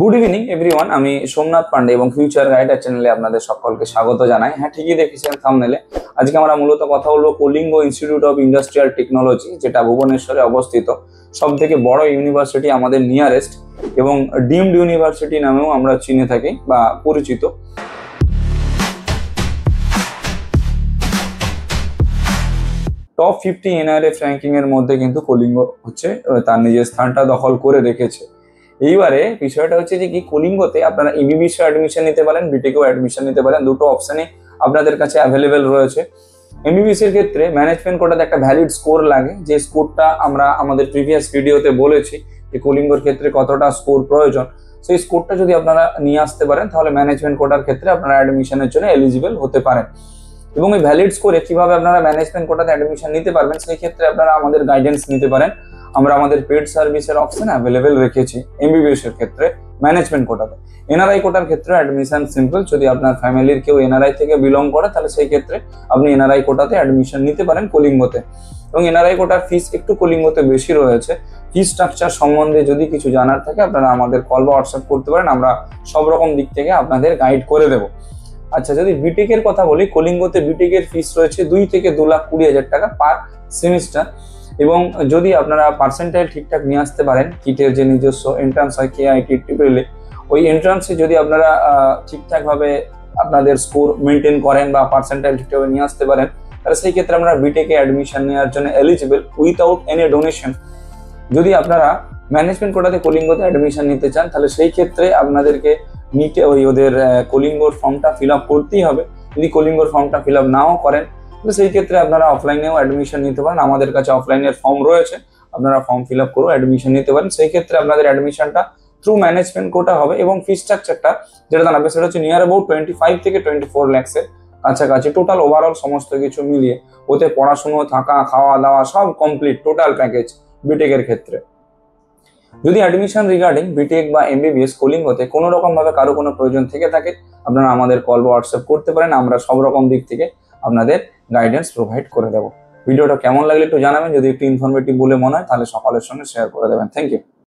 Good evening everyone. আমি সোমনাথ পান্ডে এবং future গাইডার চ্যানেলে আপনাদের সকলকে স্বাগত জানাই। হ্যাঁ, ঠিকই দেখেছেন থাম্বনেলে। আজকে আমরা মূলত কথা বলবো Kalinga institute of industrial technology, যেটা ভুবনেশ্বরে অবস্থিত, সব থেকে বড় ইউনিভার্সিটি, আমাদের নিয়ারেস্ট, এবং ডিমড ইউনিভার্সিটি নামেও আমরা চিনে থাকি বা পরিচিত। টপ 50 এনআরএফ র্যাঙ্কিং এর মধ্যে কিন্তু কলিঙ্গ হচ্ছে তার নিজের স্থানটা দখল করে রেখেছে। এইবারে বিষয়টা হচ্ছে যে কি, কলিঙ্গতে আপনারা এমবিবিএস অ্যাডমিশন নিতে পারেন, বিটেকেও অ্যাডমিশন নিতে পারেন। দুটো অপশনই আপনাদের কাছে অ্যাভেলেবেল রয়েছে। এমবিবিএস এর ক্ষেত্রে ম্যানেজমেন্ট কোটাতে একটা ভ্যালিড স্কোর লাগে, যে স্কোরটা আমরা আমাদের প্রিভিয়াস ভিডিওতে বলেছি যে কলিঙ্গর ক্ষেত্রে কতটা স্কোর প্রয়োজন। সেই স্কোরটা যদি আপনারা নিয়ে আসতে পারেন, তাহলে ম্যানেজমেন্ট কোটার ক্ষেত্রে আপনারা অ্যাডমিশনের জন্য এলিজিবল হতে পারেন। এবং এই ভ্যালিড স্কোরে কিভাবে আপনারা ম্যানেজমেন্ট কোটাতে অ্যাডমিশন নিতে পারবেন, সেই ক্ষেত্রে আপনারা আমাদের গাইডেন্স নিতে পারেন। আমরা আমাদের পেড সার্ভিসের অপশন অ্যাভেলেবেল রেখেছি এমবিবিএস এর ক্ষেত্রে ম্যানেজমেন্ট কোটাতে। এনআরআই কোটার ক্ষেত্রে অ্যাডমিশন সিম্পল। যদি আপনার ফ্যামিলির কেউ এনআরআই থেকে বিলং করে, তাহলে সেই ক্ষেত্রে আপনি এনআরআই কোটাতে অ্যাডমিশন নিতে পারেন কলিঙ্গতে। এবং এনআরআই কোটার ফিস একটু কলিঙ্গতে বেশি রয়েছে। ফি স্ট্রাকচার সম্বন্ধে যদি কিছু জানার থাকে, আপনারা আমাদের কল বা হোয়াটসঅ্যাপ করতে পারেন। আমরা সব রকম দিক থেকে আপনাদের গাইড করে দেবো। আচ্ছা, যদি বিটেক এর কথা বলি, কলিঙ্গতে বিটেক এর ফিস রয়েছে 2 থেকে 2,20,000 টাকা পার সেমিস্টার। এবং যদি আপনারা পার্সেন্টাইল ঠিকঠাক নিয়ে আসতে পারেন, কিটের যে নিজস্ব এন্ট্রান্স হয় কেআইটি ট্রিপল, ওই এন্ট্রান্সে যদি আপনারা ঠিকঠাকভাবে আপনাদের স্কোর মেনটেন করেন বা পার্সেন্টাইল ঠিকঠাকভাবে নিয়ে আসতে পারেন, তাহলে সেই ক্ষেত্রে আমরা বিটেকে অ্যাডমিশন নেওয়ার জন্য এলিজিবল উইথাউট এনি ডোনেশন। যদি আপনারা ম্যানেজমেন্ট কোটাতে কলিঙ্গতে অ্যাডমিশন নিতে চান, তাহলে সেই ক্ষেত্রে আপনাদেরকে নিটে ওদের কলিঙ্গর ফর্মটা ফিল আপ করতেই হবে। যদি কলিঙ্গর ফর্মটা ফিল আপ নাও করেন, তাহলে সেই ক্ষেত্রে আপনারা অফলাইনেও অ্যাডমিশন নিতে পারেন। আমাদের কাছে অফলাইনের ফর্ম রয়েছে, আপনারা ফর্ম ফিল আপ করে অ্যাডমিশন নিতে পারেন। সেই ক্ষেত্রে আপনাদের অ্যাডমিশনটা থ্রু ম্যানেজমেন্ট কোটা হবে এবং ফি স্ট্রাকচারটা যেটা দাঁড়াবে সেটা হচ্ছে নিয়ার অ্যাবাউট 25 থেকে 24 লাখসের কাছাকাছি, টোটাল ওভারঅল সমস্ত কিছু মিলিয়ে। ওতে পড়াশুনো, থাকা, খাওয়া দাওয়া সব কমপ্লিট, টোটাল প্যাকেজ বিটেকের ক্ষেত্রে। যদি অ্যাডমিশন রিগার্ডিং বিটেক বা এমবিবিএস কলিঙ্গতে কোনো রকম ভাবে কারো কোনো প্রয়োজন থেকে থাকে, আপনারা আমাদের কল বা হোয়াটসঅ্যাপ করতে পারেন। আমরা সব রকম দিক থেকে আপনাদের গাইডেন্স প্রোভাইড করে দেবো। ভিডিওটা কেমন লাগলে একটু জানাবেন। যদি একটু ইনফরমেটিভ বলে মনে হয়, তাহলে সকলের সঙ্গে শেয়ার করে দেবেন। Thank you.